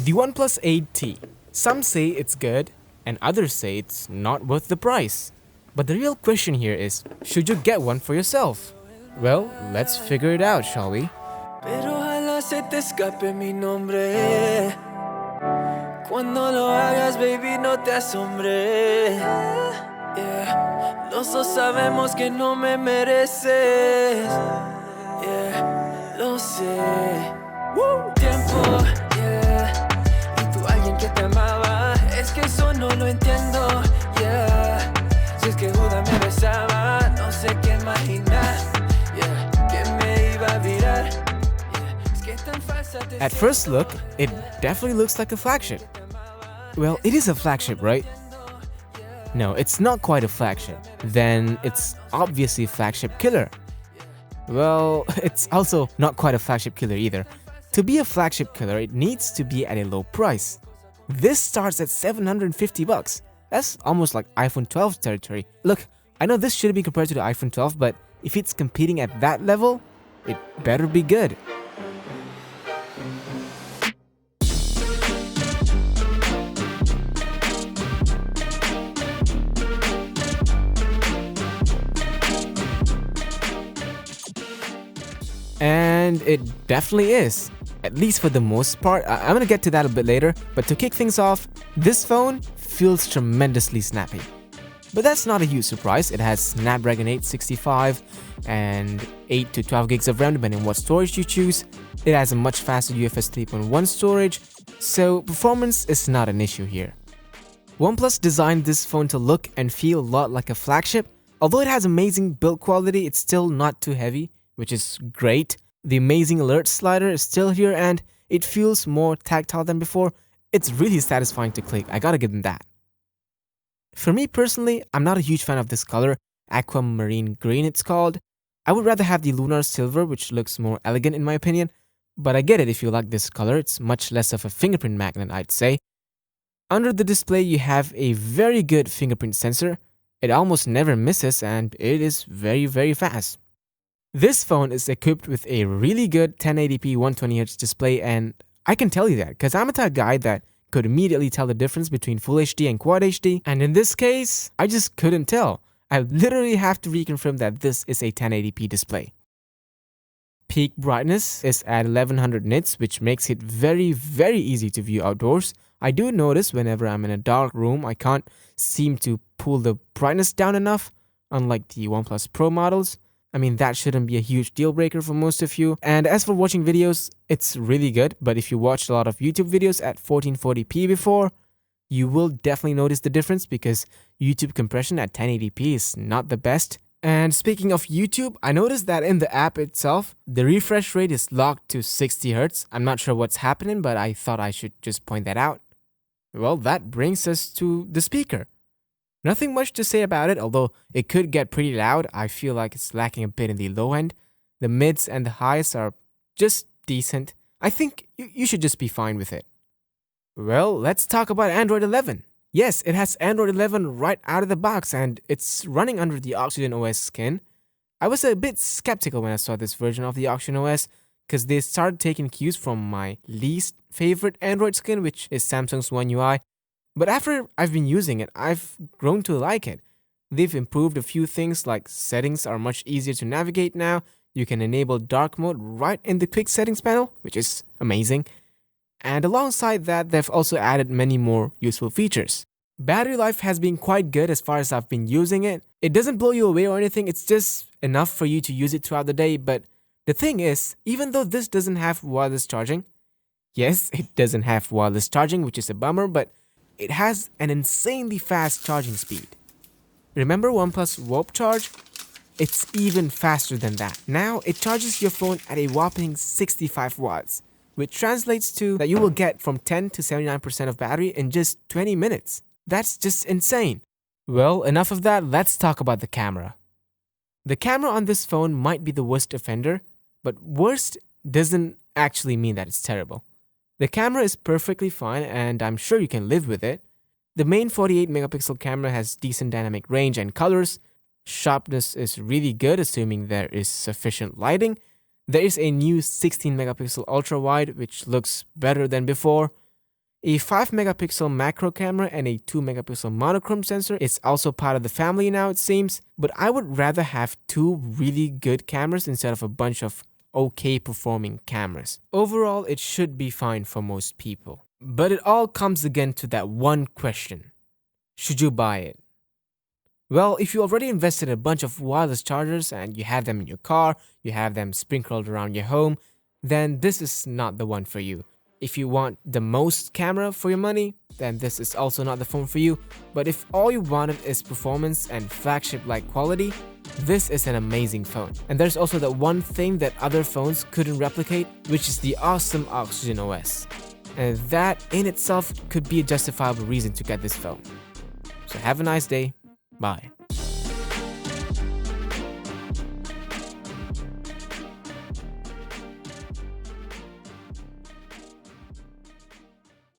The OnePlus 8T. Some say it's good, and others say it's not worth the price. But the real question here is, should you get one for yourself? Well, let's figure it out, shall we? Pero ojalá se te escape mi nombre. Cuando lo hagas, baby, no te asombre. Yeah. Los dos sabemos que no me mereces. Yeah, lo sé. Tiempo, yeah. Y tú alguien que te amaba. Es que eso no lo entiendo, yeah. Si es que Judas me besaba, no sé qué imaginar, yeah. Que me iba a virar, yeah. Es que tan falsa te At first look, it definitely looks like a flagship. Well, it is a flagship, right? No, it's not quite a flagship. Then it's obviously a flagship killer. Well, it's also not quite a flagship killer either. To be a flagship killer, it needs to be at a low price. This starts at 750 bucks. That's almost like iPhone 12 territory. Look, I know this shouldn't be compared to the iPhone 12, but if it's competing at that level, it better be good. And it definitely is, at least for the most part. I'm gonna get to that a bit later, but to kick things off, this phone feels tremendously snappy. But that's not a huge surprise. It has Snapdragon 865 and 8 to 12 gigs of RAM depending on what storage you choose. It has a much faster UFS 3.1 storage, so performance is not an issue here. OnePlus designed this phone to look and feel a lot like a flagship. Although it has amazing build quality, it's still not too heavy, which is great. The amazing alert slider is still here and it feels more tactile than before. It's really satisfying to click, I gotta give them that. For me personally, I'm not a huge fan of this color, aquamarine green it's called. I would rather have the lunar silver, which looks more elegant in my opinion, but I get it if you like this color. It's much less of a fingerprint magnet, I'd say. Under the display, you have a very good fingerprint sensor. It almost never misses and it is very fast. This phone is equipped with a really good 1080p 120Hz display, and I can tell you that because I'm a type guy that could immediately tell the difference between Full HD and Quad HD, and in this case, I just couldn't tell. I literally have to reconfirm that this is a 1080p display. Peak brightness is at 1100 nits, which makes it very easy to view outdoors. I do notice whenever I'm in a dark room, I can't seem to pull the brightness down enough, unlike the OnePlus Pro models. I mean, that shouldn't be a huge deal breaker for most of you. And as for watching videos, it's really good. But if you watched a lot of YouTube videos at 1440p before, you will definitely notice the difference because YouTube compression at 1080p is not the best. And speaking of YouTube, I noticed that in the app itself, the refresh rate is locked to 60 Hz. I'm not sure what's happening, but I thought I should just point that out. Well, that brings us to the speaker. Nothing much to say about it, although it could get pretty loud. I feel like it's lacking a bit in the low end. The mids and the highs are just decent. I think you should just be fine with it. Well, let's talk about Android 11. Yes, it has Android 11 right out of the box and it's running under the Oxygen OS skin. I was a bit skeptical when I saw this version of the Oxygen OS because they started taking cues from my least favorite Android skin, which is Samsung's One UI. But after I've been using it, I've grown to like it. They've improved a few things like settings are much easier to navigate now. You can enable dark mode right in the quick settings panel, which is amazing. And alongside that, they've also added many more useful features. Battery life has been quite good as far as I've been using it. It doesn't blow you away or anything, it's just enough for you to use it throughout the day. But the thing is, even though this doesn't have wireless charging, yes, it doesn't have wireless charging, which is a bummer, but it has an insanely fast charging speed. Remember OnePlus Warp Charge? It's even faster than that. Now, it charges your phone at a whopping 65 watts, which translates to that you will get from 10 to 79% of battery in just 20 minutes. That's just insane. Well, enough of that, let's talk about the camera. The camera on this phone might be the worst offender, but worst doesn't actually mean that it's terrible. The camera is perfectly fine and I'm sure you can live with it. The main 48 megapixel camera has decent dynamic range and colors. Sharpness is really good assuming there is sufficient lighting. There is a new 16 megapixel ultra wide which looks better than before. A 5 megapixel macro camera and a 2 megapixel monochrome sensor is also part of the family now, it seems, but I would rather have two really good cameras instead of a bunch of okay performing cameras. Overall, it should be fine for most people. But it all comes again to that one question. Should you buy it? Well, if you already invested in a bunch of wireless chargers and you have them in your car, you have them sprinkled around your home, then this is not the one for you. If you want the most camera for your money, then this is also not the phone for you. But if all you wanted is performance and flagship-like quality, this is an amazing phone. And there's also that one thing that other phones couldn't replicate, which is the awesome Oxygen OS. And that in itself could be a justifiable reason to get this phone. So have a nice day. Bye.